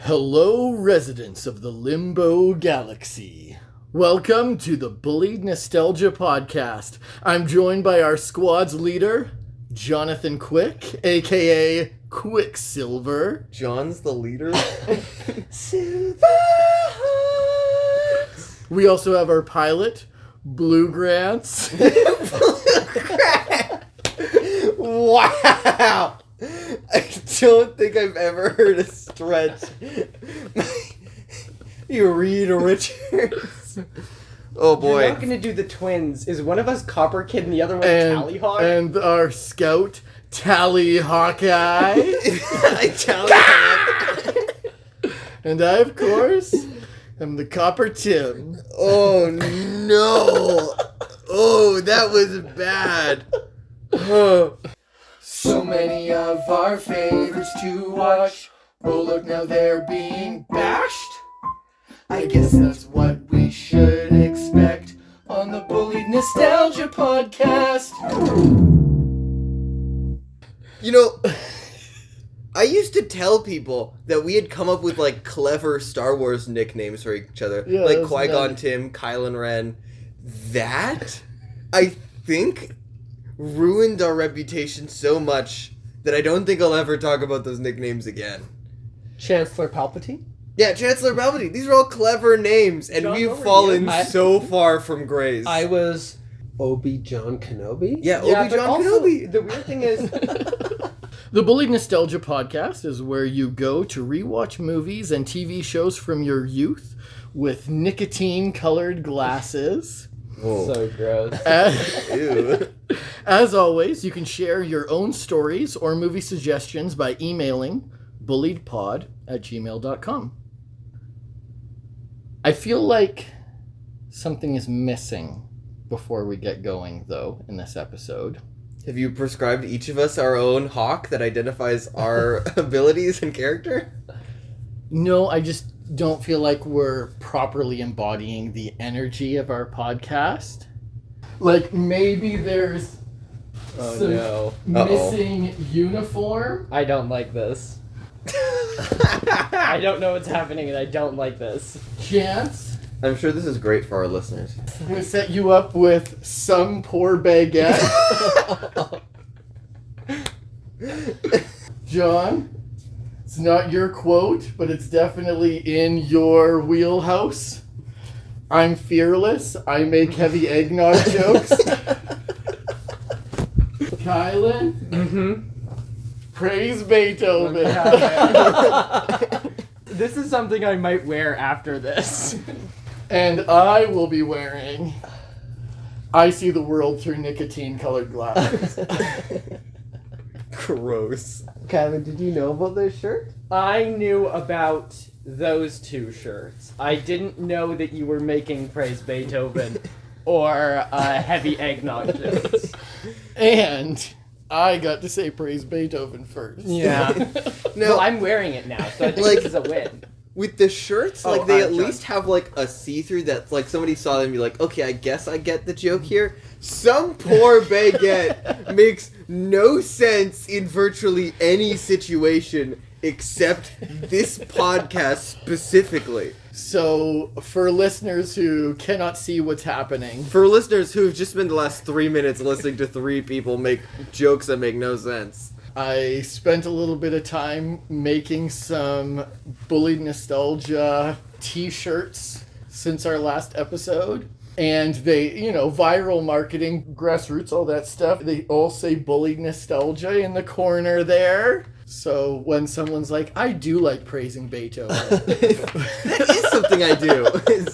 Hello, residents of the Limbo Galaxy. Welcome to the Bullied Nostalgia podcast. I'm joined by our squad's leader, Jonathan Quick, aka Quicksilver. John's the leader? Silverhawks! We also have our pilot, Blue Grants. Wow! I don't think I've ever heard a stretch. You read Richards. Oh boy. You're not gonna do the twins. Is one of us Copper Kid and the other one Tally Hawk? And our scout, Tally Hawkeye. Tally Hawk. And I, of course, am the Copper Tim. Oh no! Oh, that was bad. So many of our favorites to watch. Oh, look, now they're being bashed. I guess that's what we should expect on the Bullied Nostalgia podcast. You know, I used to tell people that we had come up with, like, clever Star Wars nicknames for each other. Yeah, like Qui-Gon Tim, Kylo Ren. That, I think, ruined our reputation so much that I don't think I'll ever talk about those nicknames again. Chancellor Palpatine? Yeah, Chancellor Palpatine. These are all clever names, and John, we've fallen I- so far from grace. I was Obi-Jon Kenobi? Yeah, Obi-Jon Kenobi. The weird thing is... The Bullied Nostalgia podcast is where you go to rewatch movies and TV shows from your youth with nicotine-colored glasses. Whoa. So gross. Ew. As always, you can share your own stories or movie suggestions by emailing bulliedpod@gmail.com. I feel like something is missing before we get going, though, in this episode. Have you prescribed each of us our own hawk that identifies our abilities and character? No, I just don't feel like we're properly embodying the energy of our podcast. Like, maybe there's some missing uniform. I don't like this. I don't know what's happening and I don't like this. Chance, I'm sure this is great for our listeners. I'm going to set you up with some poor baguette. John, it's not your quote, but it's definitely in your wheelhouse. I'm fearless. I make heavy eggnog jokes. Kylan, praise Beethoven. This is something I might wear after this. And I will be wearing I see the world through nicotine-colored glasses. Gross. Kevin, did you know about this shirt? I knew about those two shirts. I didn't know that you were making Praise Beethoven or heavy eggnog jokes. And I got to say praise Beethoven first. Yeah. No, Well, I'm wearing it now, so I think Like- this is a win. with the shirts, Oh, like, they at John. least have, like, a see-through that's, like, somebody saw them and be like, okay, I guess I get the joke here. Some poor baguette makes no sense in virtually any situation except this podcast specifically. So, for listeners who cannot see what's happening, For listeners who've just spent the last 3 minutes listening to three people make jokes that make no sense. I spent a little bit of time making some Bullied Nostalgia t-shirts since our last episode. And they, viral marketing, grassroots, all that stuff. They all say Bullied Nostalgia in the corner there. So when someone's like, I do like praising Beethoven. That is something I do.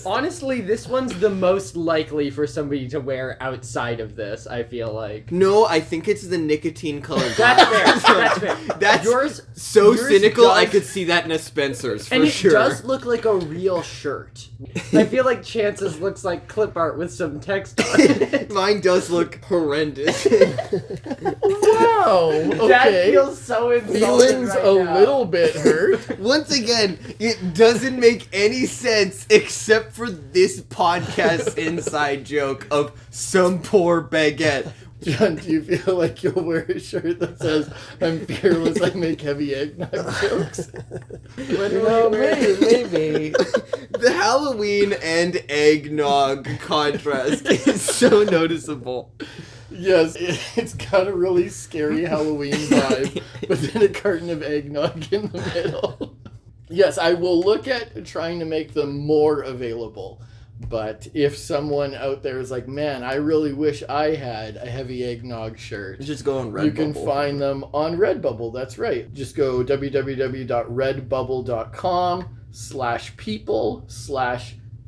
Honestly, this one's the most likely for somebody to wear outside of this, I feel like. No, I think it's the nicotine-colored That's glasses. fair, that's fair. That's Yours so yours cynical, I does- could see that in a Spencer's, for And it sure. does look like a real shirt. I feel like Chance's looks like clip art with some text on it. Mine does look horrendous. Wow. Okay. That feels so insulting Feelings right a now. little bit hurt. Once again, it doesn't make any sense except for this podcast's inside joke of some poor baguette John, do you feel like you'll wear a shirt that says, I'm fearless, I make heavy eggnog jokes? Maybe. The Halloween and eggnog contrast is so noticeable. Yes, it's got a really scary Halloween vibe, but then a carton of eggnog in the middle. Yes, I will look at trying to make them more available. But if someone out there is like, man, I really wish I had a heavy eggnog shirt, Just go on Redbubble. you can find them on Redbubble. That's right. Just go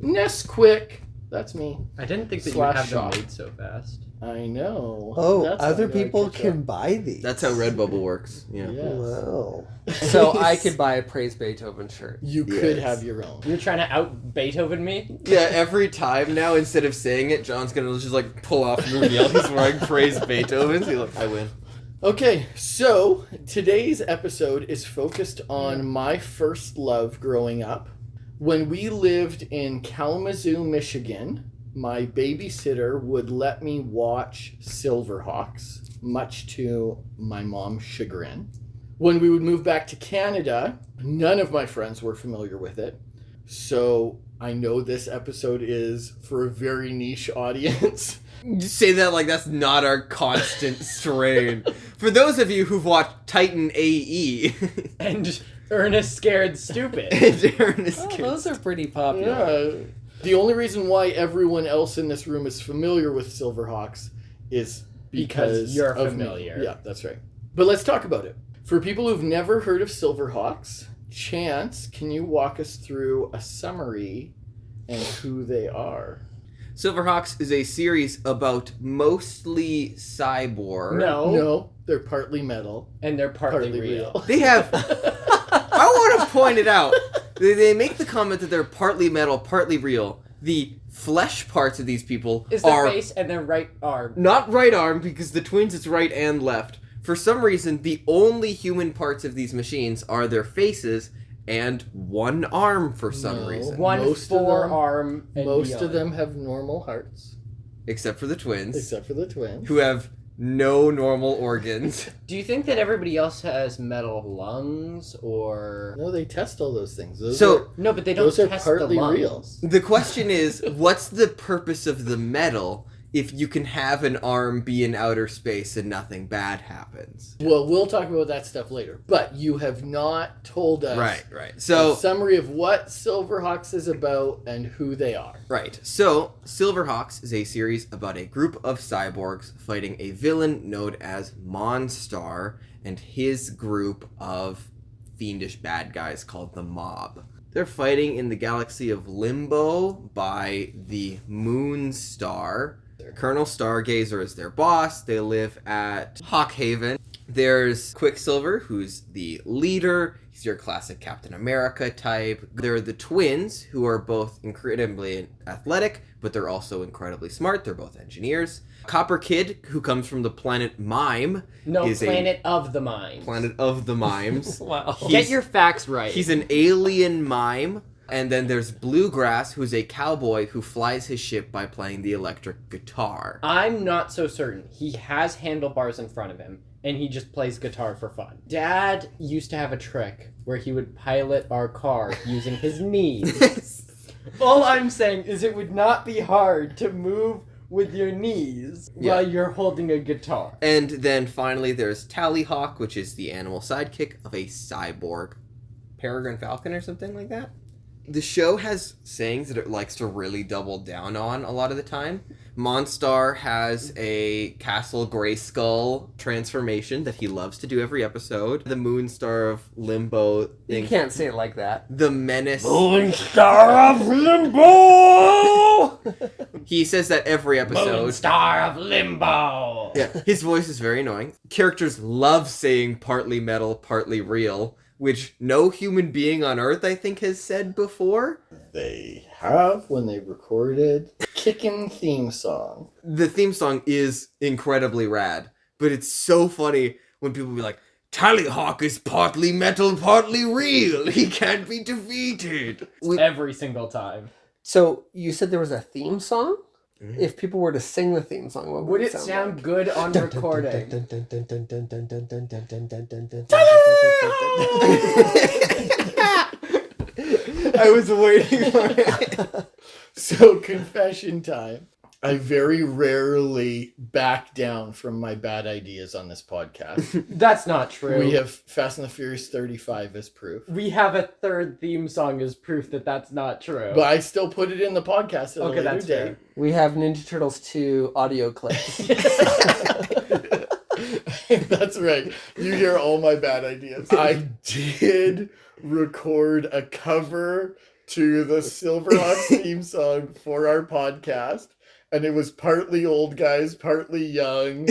www.redbubble.com/people/Nesquik. That's me. I didn't think that you would have them /shop. made so fast. I know. Oh, That's other how I people catch can up. buy these. That's how Redbubble works. Yeah. Yes. Wow. So I could buy a Praise Beethoven shirt. You could Yes. have your own. You're trying to out Beethoven me? Yeah, every time now, instead of saying it, John's gonna just like pull off and reveal he's wearing Praise Beethoven. So look, I win. Okay, so today's episode is focused on my first love growing up. When we lived in Kalamazoo, Michigan, my babysitter would let me watch Silverhawks, much to my mom's chagrin. When we would move back to Canada, none of my friends were familiar with it. So I know this episode is for a very niche audience. You say that like that's not our constant strain. For those of you who've watched Titan AE, And Ernest Scared Stupid. and Ernest Oh, Kids. those are pretty popular. Yeah. The only reason why everyone else in this room is familiar with Silverhawks is because you're of familiar. Me. Yeah, that's right. But let's talk about it. For people who've never heard of Silverhawks, Chance, can you walk us through a summary and who they are? Silverhawks is a series about mostly cyborg. No, they're partly metal, And they're partly real. They have. I want to point it out. They make the comment that they're partly metal, partly real. The flesh parts of these people Is their are face and their right arm. not right arm, because the twins it's right and left. For some reason, the only human parts of these machines are their faces and one arm for some No. reason. One Most of them- forearm and Most beyond. of them have normal hearts, Except for the twins, except for the twins. who have no normal organs. Do you think that everybody else has metal lungs or... No, they test all those things. Those So- are- No, but they don't Those are test partly the lungs. real. The question is, what's the purpose of the metal if you can have an arm be in outer space and nothing bad happens? well, we'll talk about that stuff later. But you have not told us Right. a So, summary of what Silverhawks is about and who they are. right. So, Silverhawks is a series about a group of cyborgs fighting a villain known as Monstar and his group of fiendish bad guys called the Mob. They're fighting in the galaxy of Limbo by the Moon Star. Colonel Stargazer is their boss. They live at Hawkhaven. There's Quicksilver, who's the leader. He's your classic Captain America type. There are the twins, who are both incredibly athletic, but they're also incredibly smart. They're both engineers. Copper Kid, who comes from the planet Mime. No, is Planet of the Mind. Planet of the Mimes. Wow. Get your facts right. He's an alien mime. And then there's Bluegrass, who's a cowboy who flies his ship by playing the electric guitar. I'm not so certain. He has handlebars in front of him, and he just plays guitar for fun. Dad used to have a trick where he would pilot our car using his knees. All I'm saying is it would not be hard to move with your knees while you're holding a guitar. And then finally there's Tallyhawk, which is the animal sidekick of a cyborg. Peregrine Falcon or something like that? The show has sayings that it likes to really double down on a lot of the time. Monstar has a Castle Grayskull transformation that he loves to do every episode. The Moonstar of Limbo You thing. can't say it like that. The Menace. Star of Limbo! He says that every episode. Star of Limbo! Yeah, his voice is very annoying. Characters love saying partly metal, partly real, which no human being on Earth, I think, has said before. They have when they recorded Kickin' theme song. The theme song is incredibly rad, but it's so funny when people be like, Tallyhawk is partly metal, partly real. He can't be defeated. Every single time. So, you said there was a theme song? If people were to sing the theme song, what Would it sound like? good on recording? I was waiting for it. So, confession time. I very rarely back down from my bad ideas on this podcast. That's not true. We have Fast and the Furious 35 as proof. We have a third theme song as proof that that's not true. But I still put it in the podcast at a later that's date. fair. We have Ninja Turtles 2 audio clips. That's right. You hear all my bad ideas. I did record a cover to the Silverhawks theme song for our podcast. And it was partly old guys, partly young.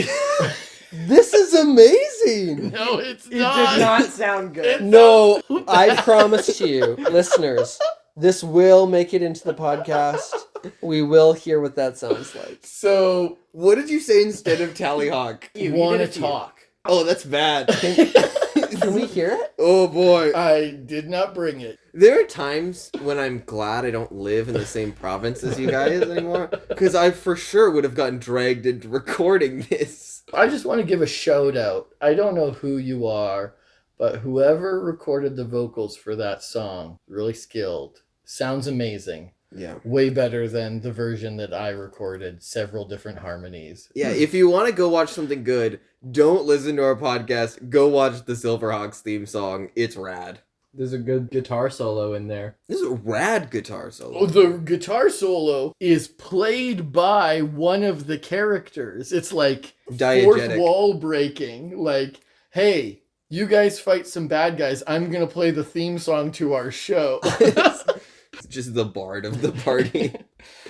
This is amazing! No, it's It not. did not sound good. No, I promise you, listeners, this will make it into the podcast. We will hear what that sounds like. So, What did you say instead of Tallyhawk? you did want a to few. talk. Oh, that's bad. Can we hear it? Oh boy. I did not bring it. There are times when I'm glad I don't live in the same province as you guys anymore, because I for sure would have gotten dragged into recording this. I just want to give a shout out. I don't know who you are, but whoever recorded the vocals for that song, really skilled. Sounds amazing. Yeah. Way better than the version that I recorded, several different harmonies. Yeah, if you want to go watch something good, don't listen to our podcast. Go watch the Silverhawks theme song. It's rad. There's a good guitar solo in there. This is a rad guitar solo. Oh, the guitar solo is played by one of the characters. It's like fourth Diegetic. wall breaking. Like, hey, you guys fight some bad guys. I'm going to play the theme song to our show. It's just the bard of the party.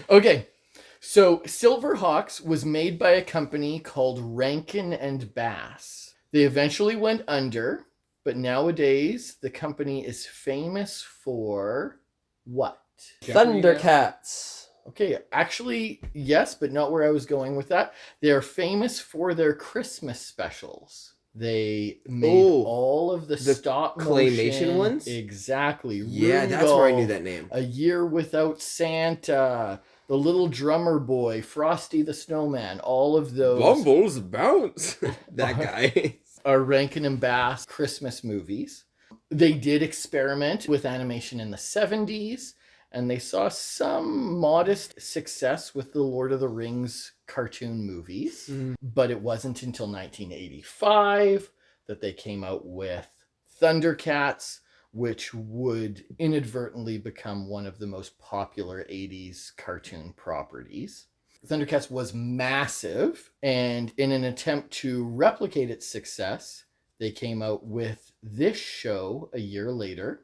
Okay, so Silverhawks was made by a company called Rankin and Bass. They eventually went under, but nowadays the company is famous for what? Thundercats. Okay, actually, yes, but not where I was going with that. They are famous for their Christmas specials. They made Oh, all of the stop claymation motion ones? Exactly. Yeah, that's where I knew Rudolph, that name. A Year Without Santa, The Little Drummer Boy, Frosty the Snowman, all of those Bumbles bounce. That guy. are Rankin and Bass Christmas movies. They did experiment with animation in the 70s, and they saw some modest success with the Lord of the Rings cartoon movies. But it wasn't until 1985 that they came out with Thundercats, which would inadvertently become one of the most popular 80s cartoon properties. Thundercats was massive, and in an attempt to replicate its success, they came out with this show a year later.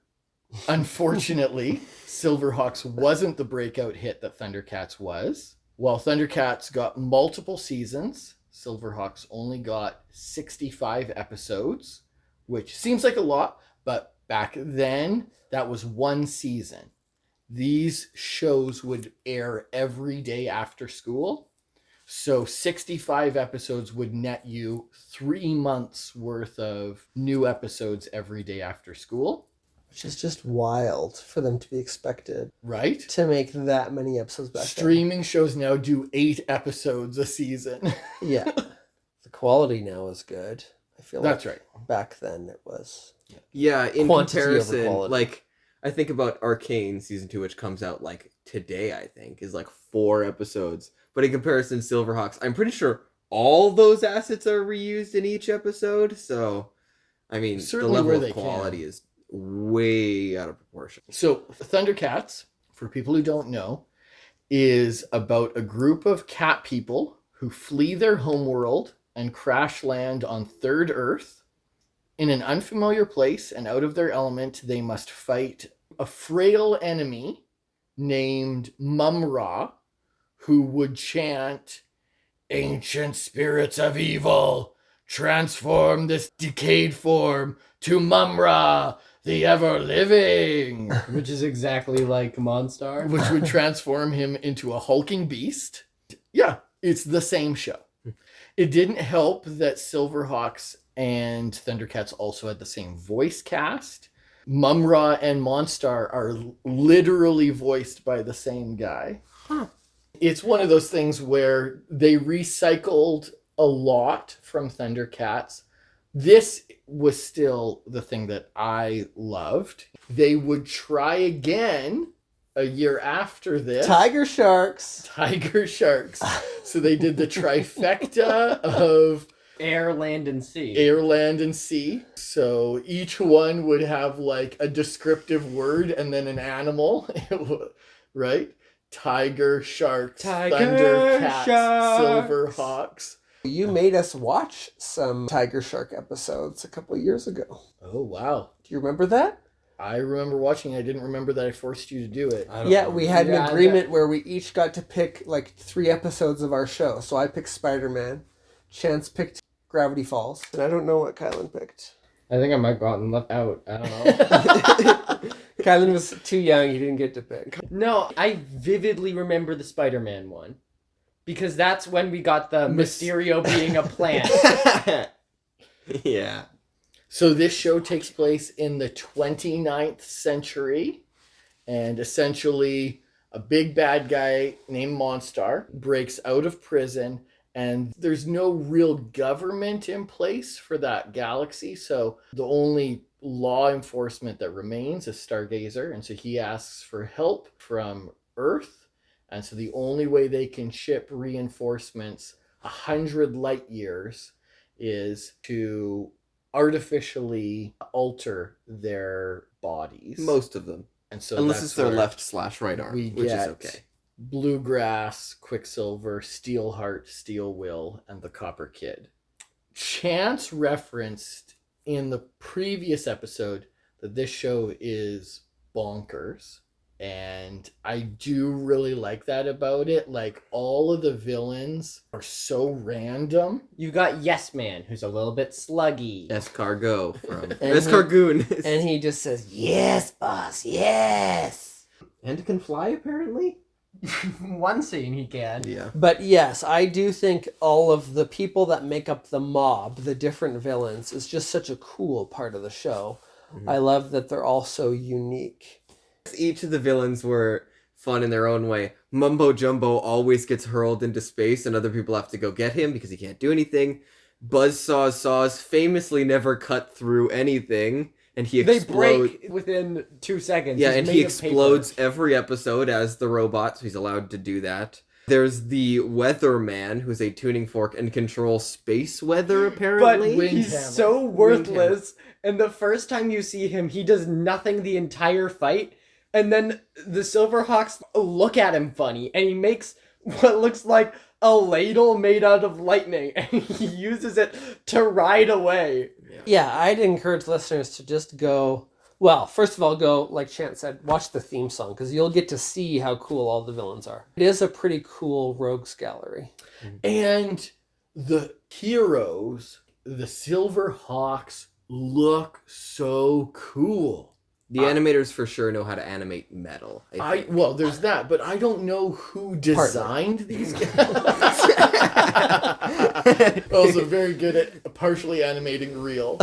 Unfortunately, Silverhawks wasn't the breakout hit that Thundercats was. While Thundercats got multiple seasons, Silverhawks only got 65 episodes, which seems like a lot, but back then, that was one season. These shows would air every day after school. So 65 episodes would net you 3 months worth of new episodes every day after school. Which is just wild for them to be expected Right? to make that many episodes back Streaming shows now do 8 episodes a season. then. Yeah. The quality now is good. I feel That's like right. back then it was. Yeah, in Quantity over comparison, quality. like, I think about Arcane Season 2, which comes out, like, today, I think, is, like, 4 episodes. But in comparison, Silverhawks, I'm pretty sure all those assets are reused in each episode. So, I mean, Certainly the where level they of quality can. is way out of proportion. So Thundercats, for people who don't know, is about a group of cat people who flee their homeworld and crash land on Third Earth. In an unfamiliar place and out of their element, they must fight a frail enemy named Mum-Ra, who would chant, "Ancient spirits of evil, transform this decayed form to Mum-Ra, the ever-living," Which is exactly like Monstar. which would transform him into a hulking beast. Yeah, it's the same show. It didn't help that Silverhawks and Thundercats also had the same voice cast. Mum-Ra and Monstar are literally voiced by the same guy. It's one of those things where they recycled a lot from Thundercats. This was still the thing that I loved. They would try again a year after this. Tiger sharks. Tiger sharks. So they did the trifecta of Air, land, and sea. air, land, and sea. So each one would have like a descriptive word and then an animal, right? Tiger, sharks, Tiger, Thundercats, sharks. Silverhawks. You made us watch some tiger shark episodes a couple of yeyears ago. Oh, wow. Do you remember that? I remember watching. I didn't remember that I forced you to do it. Yeah, we had an Yeah, agreement where we each got to pick like 3 episodes of our show. So I picked Spider-Man, Chance picked Gravity Falls, and I don't know what Kylan picked. I think I might go out and left out. I don't know. Kylan was too young, he didn't get to pick. No, I vividly remember the Spider-Man one. Because that's when we got the Mysterio being a plant. Yeah. So this show takes place in the 29th century. And essentially, a big bad guy named Monstar breaks out of prison. And there's no real government in place for that galaxy. So the only law enforcement that remains is Stargazer. And so he asks for help from Earth. And so the only way they can ship reinforcements 100 light years is to artificially alter their bodies. Most of them. And so Unless that's it's their where left/right arm, we which is get okay. Bluegrass, Quicksilver, Steelheart, Steel Will, and the Copper Kid. Chance referenced in the previous episode that this show is bonkers. And I do really like that about it. Like, all of the villains are so random. You got Yes Man, who's a little bit sluggy. Escargot from And Escargoon. And he just says, "Yes, boss, yes." And can fly, apparently? One scene he can. Yeah. But yes, I do think all of the people that make up the mob, the different villains, is just such a cool part of the show. Mm-hmm. I love that they're all so unique. Each of the villains were fun in their own way. Mumbo Jumbo always gets hurled into space and other people have to go get him because he can't do anything. Buzzsaw's saws famously never cut through anything, and he They explodes. break within 2 seconds. Yeah, He's and made he of explodes paper. every episode as the robot, so he's allowed to do that. There's the Weatherman, who's a tuning fork and controls space weather, But apparently. he's Windhammer. so worthless. And the first time you see him, he does nothing the entire fight. And then the Silverhawks look at him funny, and he makes what looks like a ladle made out of lightning, and he uses it to ride away. Yeah, I'd encourage listeners to just go, well, first of all, go, like Chance said, watch the theme song, because you'll get to see how cool all the villains are. It is a pretty cool rogues gallery. And the heroes, the Silverhawks, look so cool. The animators for sure know how to animate metal. I think. Well, there's that, but I don't know who designed these guys. Also very good at partially animating real.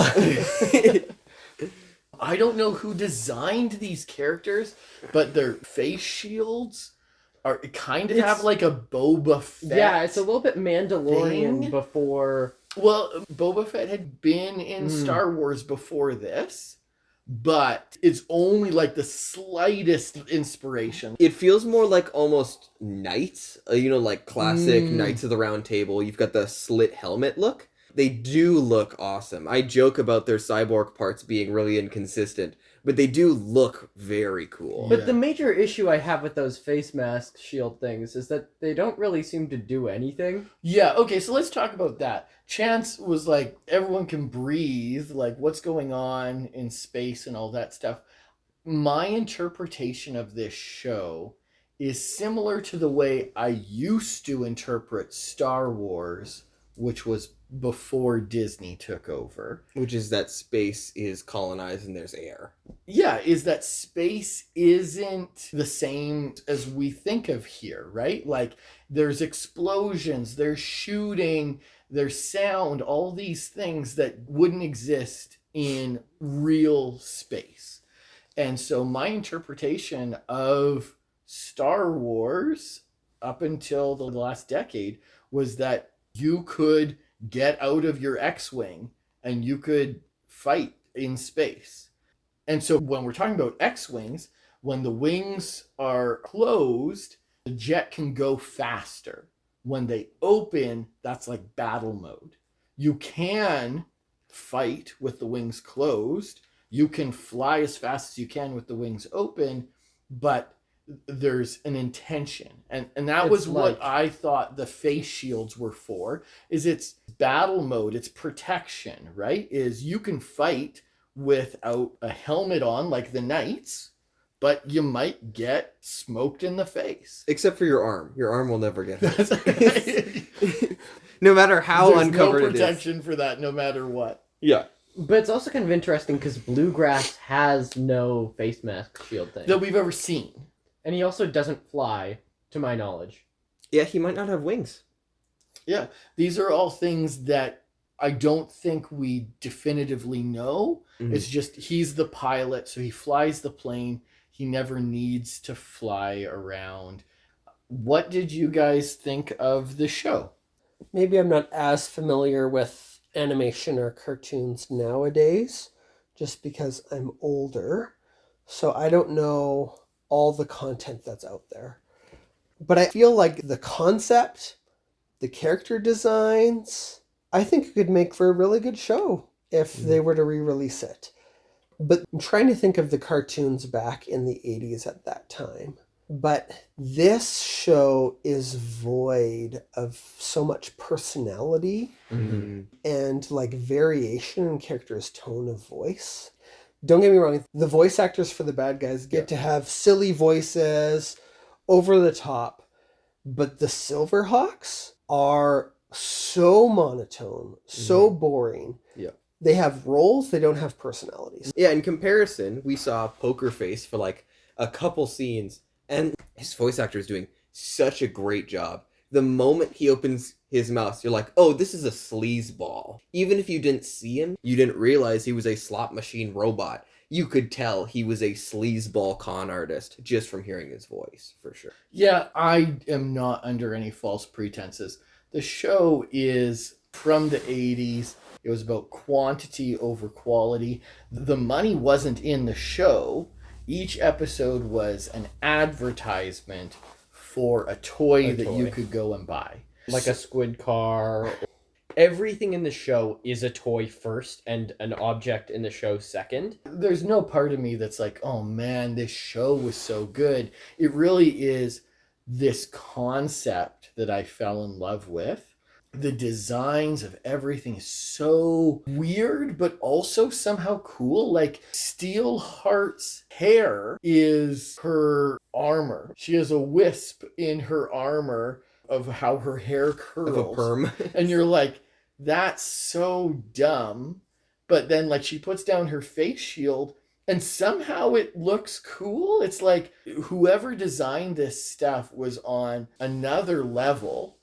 I don't know who designed these characters, but their face shields are kind of have like a Boba Fett. Yeah, it's a little bit Mandalorian thing. before. Well, Boba Fett had been in Star Wars before this, but it's only like the slightest inspiration. It feels more like almost knights, like classic Knights of the Round Table. You've got the slit helmet look. They do look awesome. I joke about their cyborg parts being really inconsistent, but they do look very cool. But the major issue I have with those face mask shield things is that they don't really seem to do anything. Yeah, okay, so let's talk about that. Chance was like, everyone can breathe, like what's going on in space and all that stuff. My interpretation of this show is similar to the way I used to interpret Star Wars, which was before Disney took over. Which is that space is colonized and there's air. Yeah, is that space isn't the same as we think of here, right? Like, there's explosions, there's shooting, there's sound, all these things that wouldn't exist in real space. And so my interpretation of Star Wars up until the last decade was that you could get out of your X-Wing and you could fight in space. And so when we're talking about X-Wings, when the wings are closed, the jet can go faster. When they open, that's like battle mode. You can fight with the wings closed. You can fly as fast as you can with the wings open, but there's an intention. And that It's was what like- I thought the face shields were for, is it's battle mode, it's protection, right? Is you can fight without a helmet on like the knights, but you might get smoked in the face. Except for your arm. Your arm will never get hurt. That's right. No matter how There's uncovered no it is. protection for that, no matter what. Yeah. But it's also kind of interesting because Bluegrass has no face mask shield thing. That we've ever seen. And he also doesn't fly, to my knowledge. Yeah, he might not have wings. Yeah, these are all things that I don't think we definitively know. Mhm. It's just he's the pilot, so he flies the plane. He never needs to fly around. What did you guys think of the show? Maybe I'm not as familiar with animation or cartoons nowadays, just because I'm older. So I don't know all the content that's out there. But I feel like the concept, the character designs, I think it could make for a really good show if they were to re-release it. But I'm trying to think of the cartoons back in the 80s at that time. But this show is void of so much personality and like variation in characters' tone of voice. Don't get me wrong, the voice actors for the bad guys get to have silly voices, over the top, but the Silverhawks are so monotone, so boring. Yeah. They have roles, they don't have personalities. Yeah, in comparison, we saw Poker Face for like a couple scenes, and his voice actor is doing such a great job. The moment he opens his mouth, you're like, oh, this is a sleazeball. Even if you didn't see him, you didn't realize he was a slot machine robot. You could tell he was a sleazeball con artist just from hearing his voice, for sure. Yeah, I am not under any false pretenses. The show is from the 80s. It was about quantity over quality. The money wasn't in the show. Each episode was an advertisement for a toy that you could go and buy. Like a squid car. Everything in the show is a toy first and an object in the show second. There's no part of me that's like, oh man, this show was so good. It really is this concept that I fell in love with. The designs of everything is so weird, but also somehow cool. Like Steelheart's hair is her armor. She has a wisp in her armor of how her hair curls. Of a perm. And you're like, that's so dumb. But then like she puts down her face shield and somehow it looks cool. It's like whoever designed this stuff was on another level.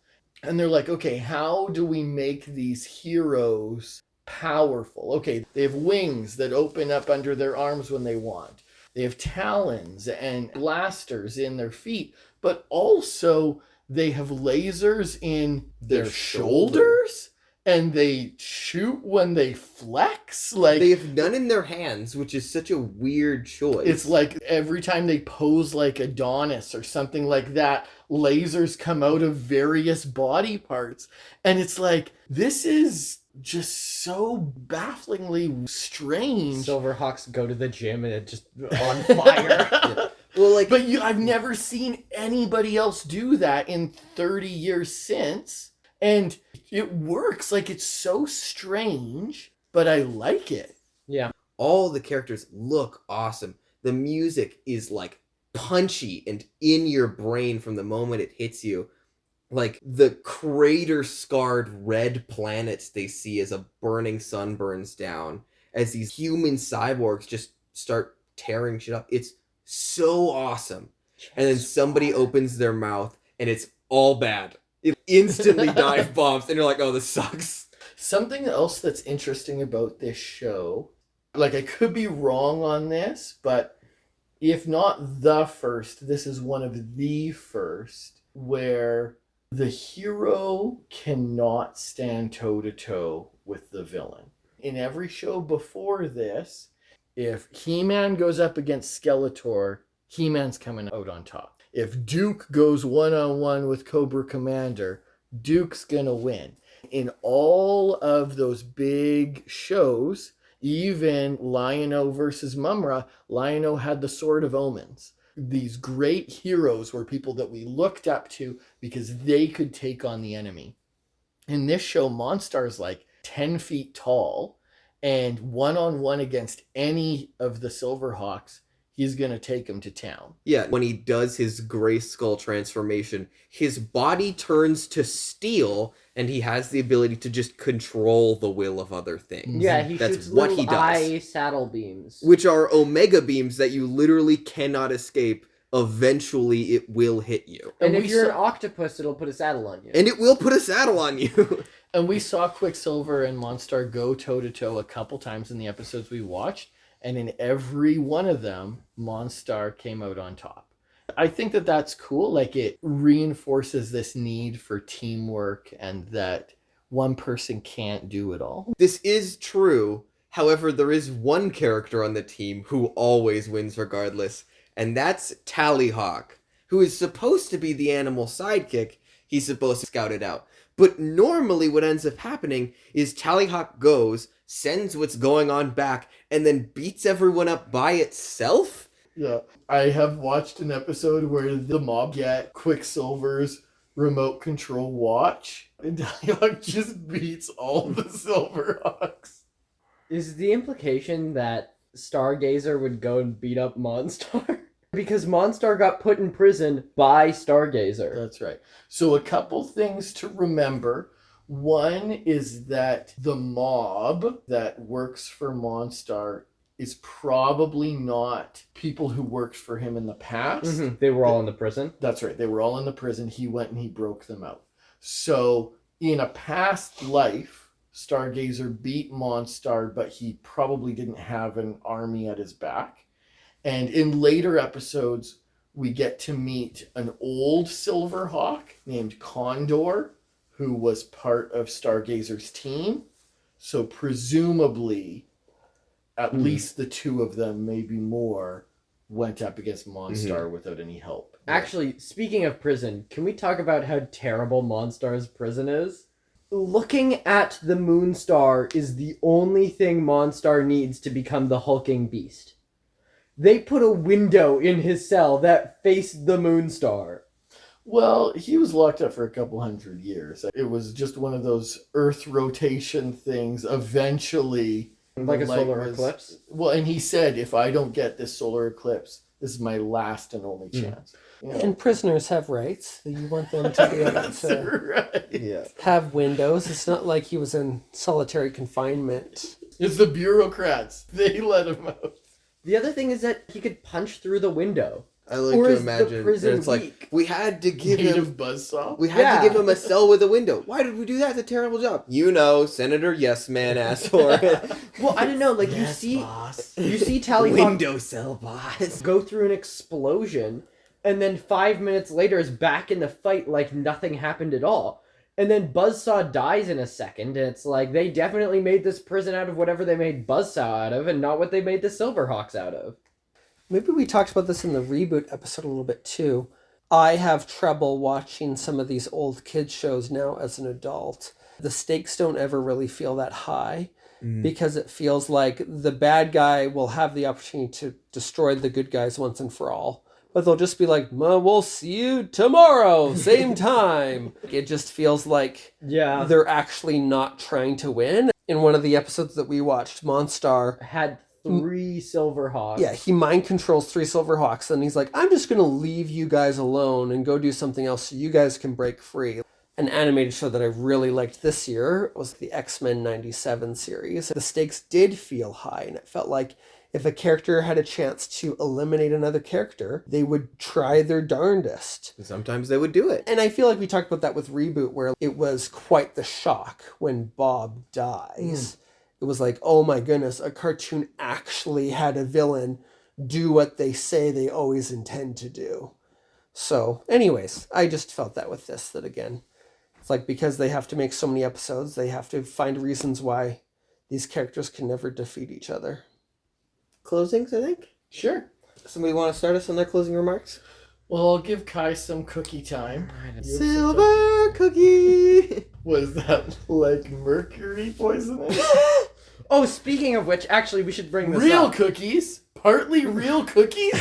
And they're like, okay, how do we make these heroes powerful? Okay, they have wings that open up under their arms when they want. They have talons and blasters in their feet. But also they have lasers in their shoulders. And they shoot when they flex. Like They have none in their hands, which is such a weird choice. it's like every time they pose like Adonis or something like that, lasers come out of various body parts. And it's like, this is just so bafflingly strange. Silverhawks go to the gym and it's just on fire. Yeah. Well, like, But I've never seen anybody else do that in 30 years since. And it works. Like, it's so strange, but I like it. Yeah. all the characters look awesome. The music is like punchy and in your brain from the moment it hits you. Like the crater-scarred red planets they see as a burning sun burns down, as these human cyborgs just start tearing shit up. It's so awesome. And then somebody opens their mouth and it's all bad. It instantly dive bombs and you're like, oh, this sucks. Something else that's interesting about this show, like I could be wrong on this, but if not the first, this is one of the first where the hero cannot stand toe-to-toe with the villain. In every show before this, if He-Man goes up against Skeletor, He-Man's coming out on top. If Duke goes one-on-one with Cobra Commander, Duke's gonna win. In all of those big shows, even Lion-O versus Mumra, Lion-O had the Sword of Omens. These great heroes were people that we looked up to because they could take on the enemy. In this show, Monstar's like 10 feet tall, and one-on-one against any of the Silverhawks, he's going to take him to town. Yeah, when he does his Grayskull transformation, his body turns to steel, and he has the ability to just control the will of other things. Yeah, he That's shoots what little he does. eye saddle beams. Which are Omega beams that you literally cannot escape. Eventually, it will hit you. And if you're an octopus, it'll put a saddle on you. And it will put a saddle on you. And we saw Quicksilver and Monstar go toe-to-toe a couple times in the episodes we watched, and in every one of them, Monstar came out on top. I think that that's cool. Like, it reinforces this need for teamwork and that one person can't do it all. This is true. However, there is one character on the team who always wins regardless, and that's Tallyhawk, who is supposed to be the animal sidekick. He's supposed to scout it out. But normally what ends up happening is Tallyhawk goes, sends what's going on back, and then beats everyone up by itself? Yeah. I have watched an episode where the mob get Quicksilver's remote control watch, and Tallyhawk just beats all the Silverhawks. Is the implication that Stargazer would go and beat up Monstar? Because Monstar got put in prison by Stargazer. That's right. So a couple things to remember. One is that the mob that works for Monstar is probably not people who worked for him in the past. Mm-hmm. They were all in the prison? That's right. They were all in the prison. He went and he broke them out. So in a past life, Stargazer beat Monstar, but he probably didn't have an army at his back. And in later episodes, we get to meet an old Silverhawk named Condor, who was part of Stargazer's team. So presumably, at least the two of them, maybe more, went up against Monstar without any help. Actually, speaking of prison, can we talk about how terrible Monstar's prison is? Looking at the Moonstar is the only thing Monstar needs to become the hulking beast. They put a window in his cell that faced the Moonstar. Well, he was locked up for a couple hundred years. It was just one of those Earth rotation things. Eventually... Like a solar eclipse? Well, and he said, if I don't get this solar eclipse, this is my last and only chance. You know? And prisoners have rights. You want them to be able to have windows. It's not like he was in solitary confinement. It's the bureaucrats. They let him out. The other thing is that he could punch through the window. I like to imagine that it's like, we had to give him buzzsaw. We had to give him a cell with a window. Why did we do that? It's a terrible job. You know, Senator Yes Man asked for it. Well, I don't know. Like, Yes, you boss. see Tallyhawk Window cell boss. go through an explosion, and then 5 minutes later is back in the fight like nothing happened at all. And then Buzzsaw dies in a second, and it's like, they definitely made this prison out of whatever they made Buzzsaw out of, and not what they made the Silverhawks out of. Maybe we talked about this in the reboot episode a little bit too. I have trouble watching some of these old kids shows now as an adult. The stakes don't ever really feel that high because it feels like the bad guy will have the opportunity to destroy the good guys once and for all. But they'll just be like, we'll see you tomorrow, same time. It just feels like they're actually not trying to win. In one of the episodes that we watched, Monstar Had 3 Silverhawks. Yeah, he mind controls 3 Silverhawks, and he's like, I'm just going to leave you guys alone and go do something else so you guys can break free. An animated show that I really liked this year was the X-Men 97 series. The stakes did feel high, and it felt like if a character had a chance to eliminate another character, they would try their darndest. Sometimes they would do it. And I feel like we talked about that with Reboot, where it was quite the shock when Bob dies. It was like, oh my goodness, a cartoon actually had a villain do what they say they always intend to do. So, anyways, I just felt that with this, that again, it's like because they have to make so many episodes, they have to find reasons why these characters can never defeat each other. Closings, I think? Sure. Somebody want to start us on their closing remarks? Well, I'll give Kai some cookie time. Silver cookie! Was that like mercury poisoning? Oh, speaking of which, actually, we should bring this Real up. cookies? Partly real cookies?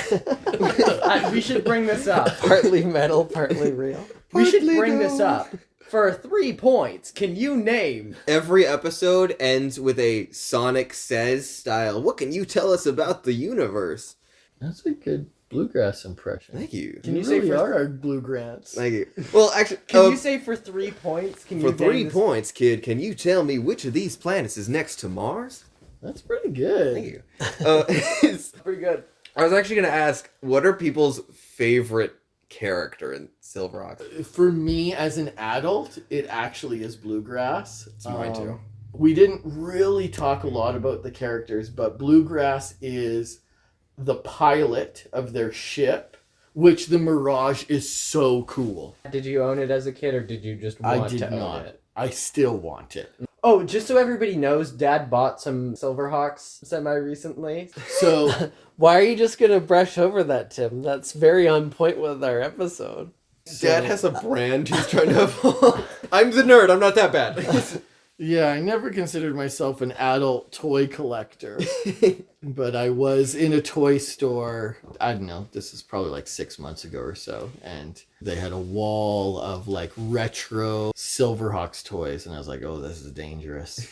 We should bring this up. Partly metal, partly real. We should Partly bring this gold. up. For 3 points, can you name? Every episode ends with a Sonic Says style. What can you tell us about the universe? That's a good bluegrass impression. Thank you. Can you You say really for- are our bluegrass. Thank you. Well, actually, Can you say for 3 points? Can for you 3 name this- points, kid, can you tell me which of these planets is next to Mars? That's pretty good. Thank you. It's- Pretty good. I was actually going to ask, what are people's favorite character in Silverhawks? For me, as an adult, it actually is bluegrass. It's mine too. We didn't really talk a lot about the characters, but bluegrass is the pilot of their ship, which the Mirage is so cool. Did you own it as a kid, or did you just want I did to own not. it? I still want it. Oh, just so everybody knows, Dad bought some Silverhawks semi-recently. So Why are you just going to brush over that, Tim? That's very on point with our episode. Dad has a brand he's trying to evolve. I'm the nerd. I'm not that bad. yeah, I never considered myself an adult toy collector, but I was in a toy store. I don't know. This is probably like 6 months ago or so, and they had a wall of like retro Silverhawks toys, and I was like, "Oh, this is dangerous."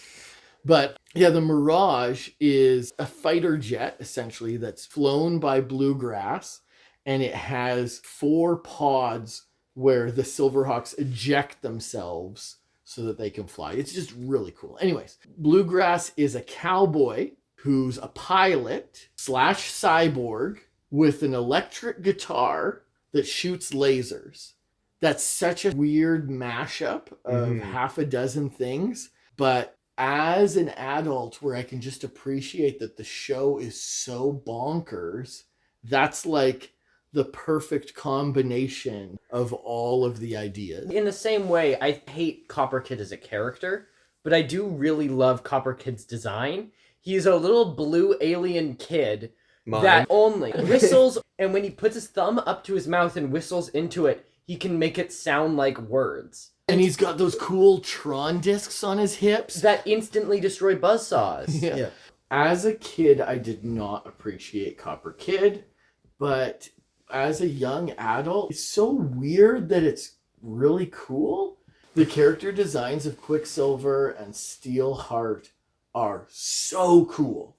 But yeah, the Mirage is a fighter jet essentially that's flown by Bluegrass, and it has 4 pods where the Silverhawks eject themselves so that they can fly. It's just really cool. Anyways, Bluegrass is a cowboy who's a pilot / cyborg with an electric guitar that shoots lasers. That's such a weird mashup of half a dozen things, but as an adult where I can just appreciate that the show is so bonkers, that's like the perfect combination of all of the ideas. In the same way, I hate Copper Kid as a character, but I do really love Copper Kid's design. He's a little blue alien kid that only whistles, and when he puts his thumb up to his mouth and whistles into it, he can make it sound like words. And he's got those cool Tron discs on his hips. That instantly destroy buzzsaws. Yeah. As a kid, I did not appreciate Copper Kid, but as a young adult, it's so weird that it's really cool. The character designs of Quicksilver and Steelheart are so cool,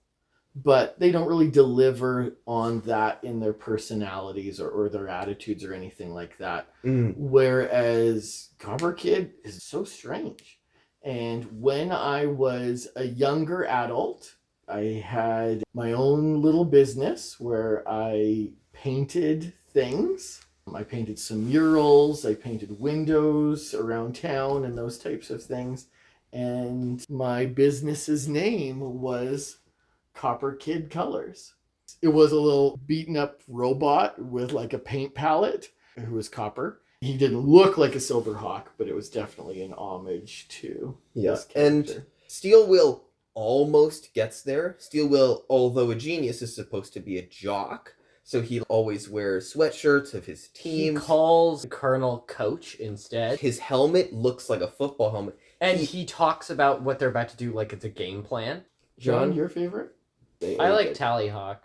but they don't really deliver on that in their personalities or their attitudes or anything like that. Whereas Copper Kid is so strange. And when I was a younger adult, I had my own little business where I painted things. I painted some murals, I painted windows around town and those types of things. And my business's name was Copper Kid Colors. It was a little beaten up robot with like a paint palette who was copper. He didn't look like a Silverhawk, but it was definitely an homage to this character. And Steel Will almost gets there. Steel Will, although a genius, is supposed to be a jock. So he always wears sweatshirts of his team. He calls Colonel Coach instead. His helmet looks like a football helmet. And he talks about what they're about to do like it's a game plan. John, your favorite? I like Tallyhawk.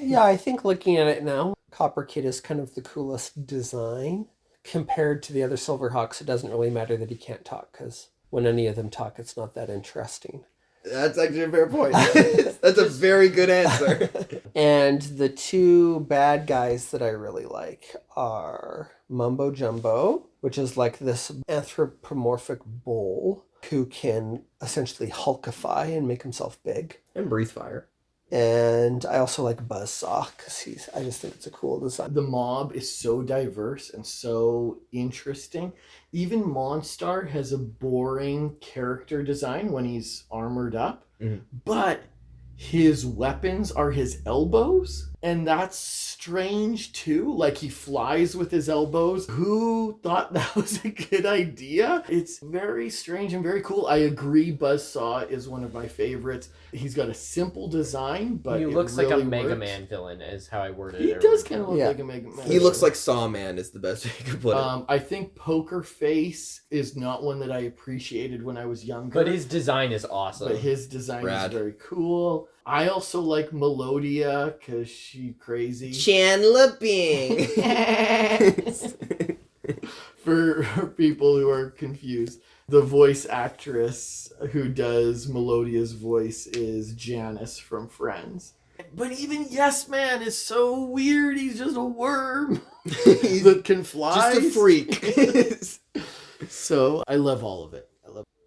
Yeah, I think looking at it now, Copper Kid is kind of the coolest design. Compared to the other Silverhawks, it doesn't really matter that he can't talk, because when any of them talk, it's not that interesting. That's actually a fair point. That's a very good answer. And the 2 bad guys that I really like are Mumbo Jumbo, which is like this anthropomorphic bull who can essentially hulkify and make himself big. And breathe fire. And I also like Buzzsaw because I just think it's a cool design. The mob is so diverse and so interesting. Even Monstar has a boring character design when he's armored up, but his weapons are his elbows. And that's strange too. Like, he flies with his elbows. Who thought that was a good idea? It's very strange and very cool. I agree, Buzzsaw is one of my favorites. He's got a simple design, but he looks really like a Mega works. Man villain, is how I worded He it. does kind of look Yeah. like a Mega Man. He looks like Sawman is the best way you could put it. I think Poker Face is not one that I appreciated when I was younger. But his design is awesome. But his design Rad. is very cool. I also like Melodia because she's crazy. Chandler Bing. For people who are confused, the voice actress who does Melodia's voice is Janice from Friends. But even Yes Man is so weird. He's just a worm He's that can fly. just a freak. So I love all of it.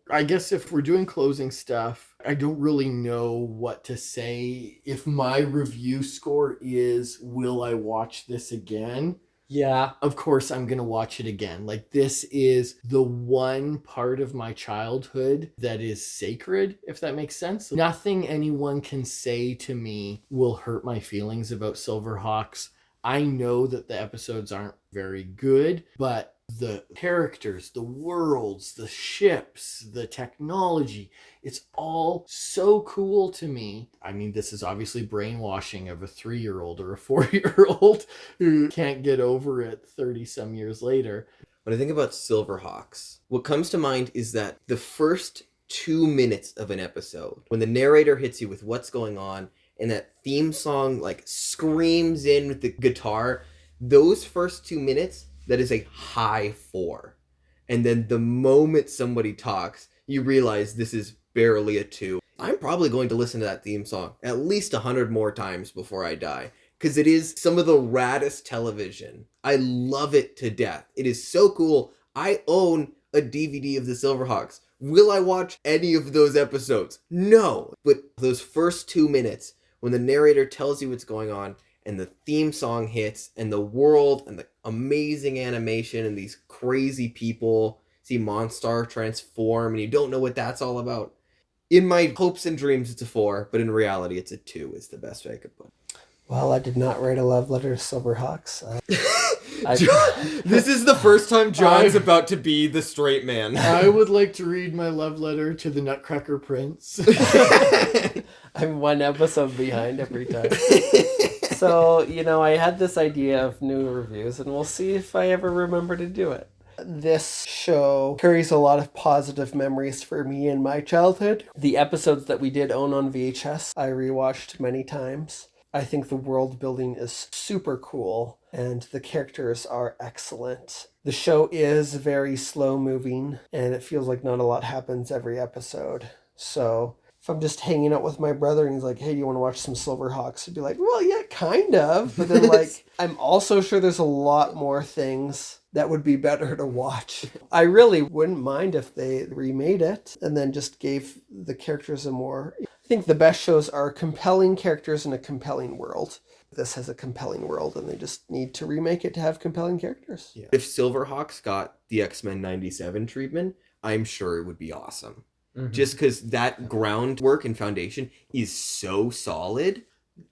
I guess if we're doing closing stuff, I don't really know what to say. If my review score is, will I watch this again? Yeah. Of course I'm going to watch it again. Like, this is the one part of my childhood that is sacred, if that makes sense. Nothing anyone can say to me will hurt my feelings about Silverhawks. I know that the episodes aren't very good, but the characters, the worlds, the ships, the technology, it's all so cool to me. I mean, this is obviously brainwashing of a 3-year-old or a 4-year-old who can't get over it 30 some years later. When I think about Silverhawks, what comes to mind is that the first 2 minutes of an episode, when the narrator hits you with what's going on and that theme song like screams in with the guitar, those first 2 minutes, that is a high 4. And then the moment somebody talks, you realize this is barely a 2. I'm probably going to listen to that theme song at least 100 more times before I die, because it is some of the raddest television. I love it to death. It is so cool. I own a DVD of the Silverhawks. Will I watch any of those episodes? No. But those first 2 minutes, when the narrator tells you what's going on, and the theme song hits, and the world, and the amazing animation, and these crazy people see Monstar transform, and you don't know what that's all about. In my hopes and dreams, it's a 4, but in reality, it's a 2, is the best way I could put it. Well, I did not write a love letter to Silverhawks. This is the first time John's about to be the straight man. I would like to read my love letter to the Nutcracker Prince. I'm one episode behind every time. So, I had this idea of new reviews, and we'll see if I ever remember to do it. This show carries a lot of positive memories for me in my childhood. The episodes that we did own on VHS, I rewatched many times. I think the world building is super cool, and the characters are excellent. The show is very slow moving, and it feels like not a lot happens every episode. So if I'm just hanging out with my brother and he's like, hey, do you want to watch some Silverhawks? I'd be like, well, yeah, kind of. But then, I'm also sure there's a lot more things that would be better to watch. I really wouldn't mind if they remade it and then just gave the characters a more... I think the best shows are compelling characters in a compelling world. This has a compelling world, and they just need to remake it to have compelling characters. Yeah. If Silverhawks got the X-Men 97 treatment, I'm sure it would be awesome. Mm-hmm. Just because that groundwork and foundation is so solid.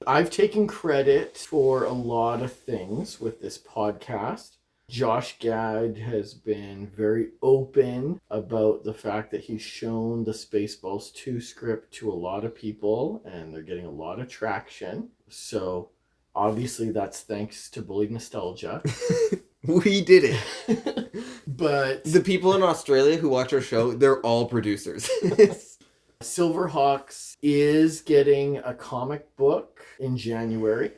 I've taken credit for a lot of things with this podcast. Josh Gad has been very open about the fact that he's shown the Spaceballs 2 script to a lot of people, and they're getting a lot of traction. So obviously that's thanks to Bullied Nostalgia. We did it. But the people in Australia who watch our show, they're all producers. Silverhawks is getting a comic book in January,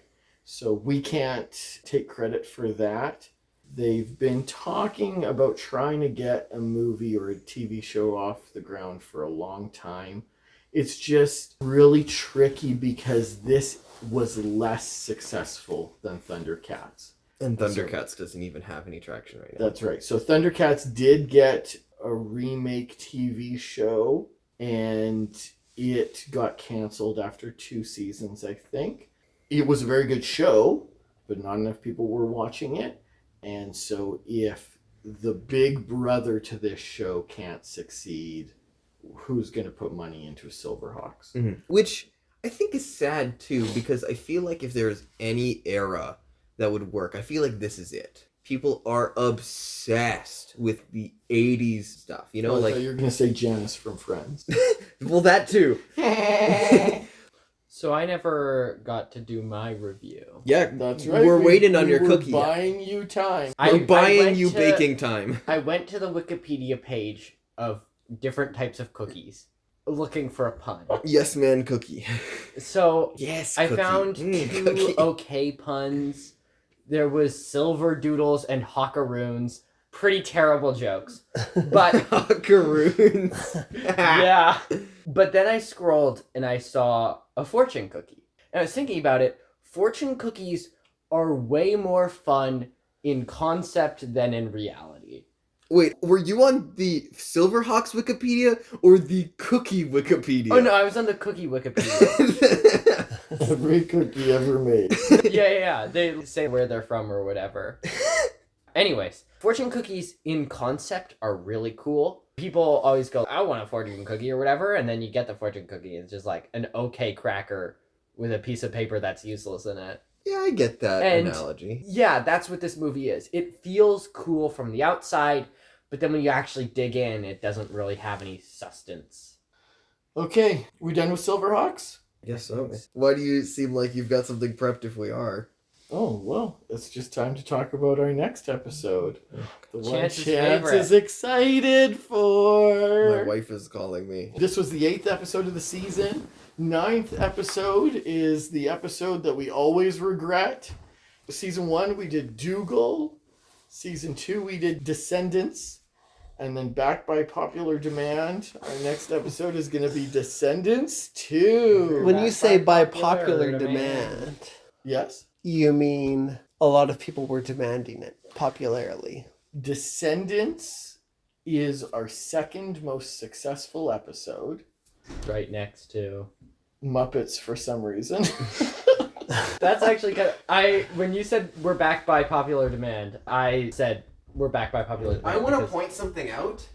so we can't take credit for that. They've been talking about trying to get a movie or a TV show off the ground for a long time. It's just really tricky because this was less successful than Thundercats. And Thundercats doesn't even have any traction right now. That's right. So Thundercats did get a remake TV show, and it got canceled after 2 seasons, I think. It was a very good show, but not enough people were watching it. And so if the big brother to this show can't succeed, who's going to put money into Silverhawks? Mm-hmm. Which I think is sad too, because I feel like if there's any era that would work, I feel like this is it. People are obsessed with the 80s stuff, you know? I like thought you were going to say Janice from Friends. Well, that too. So I never got to do my review. Yeah, That's right. We're waiting on your we're cookie. buying you time. We're buying went you to- baking time. I went to the Wikipedia page of different types of cookies, looking for a pun. Yes, man, cookie. So Yes, I cookie. found two Cookie. okay puns. There was silver doodles and hockaroons. Pretty terrible jokes. But Macaroons. yeah. But then I scrolled and I saw a fortune cookie. And I was thinking about it. Fortune cookies are way more fun in concept than in reality. Wait, were you on the Silverhawks Wikipedia or the cookie Wikipedia? Oh no, I was on the cookie Wikipedia. Every cookie ever made. yeah. They say where they're from or whatever. Anyways, fortune cookies in concept are really cool. People always go, I want a fortune cookie or whatever, and then you get the fortune cookie and it's just like an okay cracker with a piece of paper that's useless in it. Yeah, I get that And- analogy. Yeah, that's what this movie is. It feels cool from the outside, but then when you actually dig in, it doesn't really have any sustenance. Okay, we done with Silverhawks? Yes, so. Why do you seem like you've got something prepped if we are? Oh, well, it's just time to talk about our next episode. The one Chance's Chance favorite. is excited for. My wife is calling me. This was the 8th episode of the season. 9th episode is the episode that we always regret. Season 1, we did Dougal. Season 2, we did Descendants. And then back by popular demand, our next episode is going to be Descendants 2. When you That's say by by popular popular demand. demand, Yes? you mean a lot of people were demanding it popularly. Descendants is our second most successful episode. Right next to... Muppets for some reason. That's actually kind of... When you said we're back by popular demand, I said we're back by popular demand. I want to because- point something out.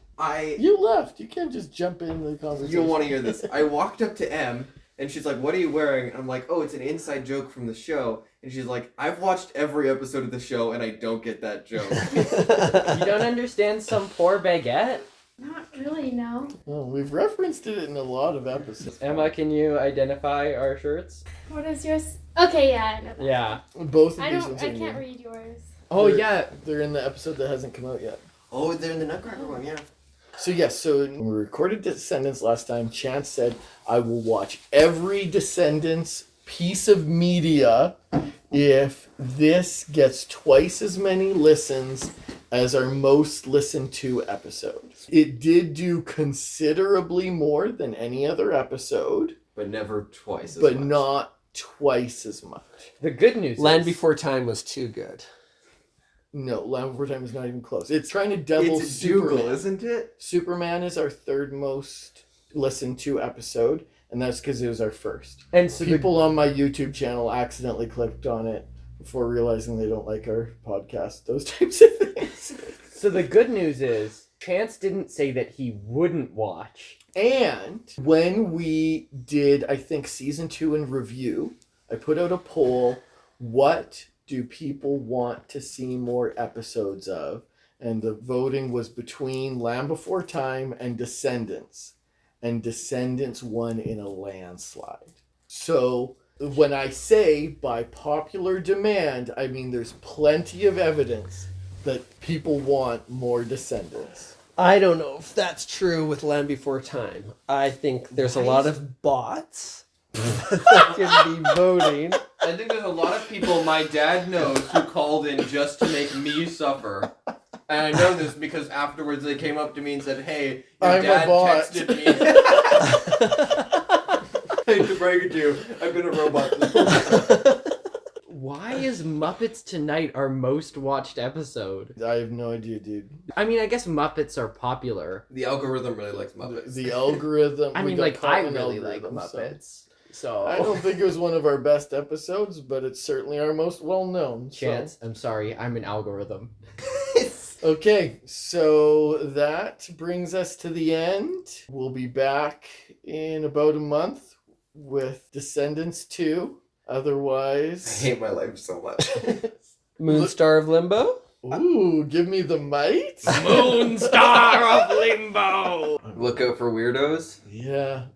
You left. You can't just jump in the conversation. You'll want to hear this. I walked up to Em, and she's like, "What are you wearing?" And I'm like, "Oh, it's an inside joke from the show." And she's like, "I've watched every episode of the show, and I don't get that joke." You don't understand some poor baguette? Not really, no. Oh, we've referenced it in a lot of episodes. Emma, can you identify our shirts? What is yours? Okay, yeah, I know that. Yeah. Both of I these don't. ones I are can't new. read yours. Oh, They're- yeah. They're in the episode that hasn't come out yet. Oh, they're in the Nutcracker one, yeah. So yes, so when we recorded Descendants last time, Chance said, I will watch every Descendants piece of media if this gets twice as many listens as our most listened to episodes. It did do considerably more than any other episode, But never twice as but much. not twice as much. The good news Land is... Before Time was too good. No, Land Before Time is not even close. It's trying to double It's Superman. Dougal, isn't it? Superman is our third most listened to episode, and that's because it was our first. And so People on my YouTube channel accidentally clicked on it before realizing they don't like our podcast, those types of things. So the good news is, Chance didn't say that he wouldn't watch. And when we did, I think, season 2 in review, I put out a poll, what do people want to see more episodes of? And the voting was between Land Before Time and Descendants. And Descendants won in a landslide. So when I say by popular demand, I mean there's plenty of evidence that people want more Descendants. I don't know if that's true with Land Before Time. I think there's a lot of bots that can be voting. I think there's a lot of people my dad knows who called in just to make me suffer. And I know this because afterwards they came up to me and said, "Hey, your I'm a dad bot." texted me." I hate to break it to you, I've been a robot this whole time. Why is Muppets Tonight our most watched episode? I have no idea, dude. I mean, I guess Muppets are popular. The algorithm really likes Muppets. The algorithm. I we mean, got like, caught I in an really like algorithm, so- Muppets. So, I don't think it was one of our best episodes, but it's certainly our most well known. Chance, I'm sorry, I'm an algorithm. Okay, so that brings us to the end. We'll be back in about a month with Descendants 2. I Otherwise, hate my life so much. Moonstar of Limbo. ooh, give me the might. Moonstar of Limbo! Look out for weirdos. Yeah.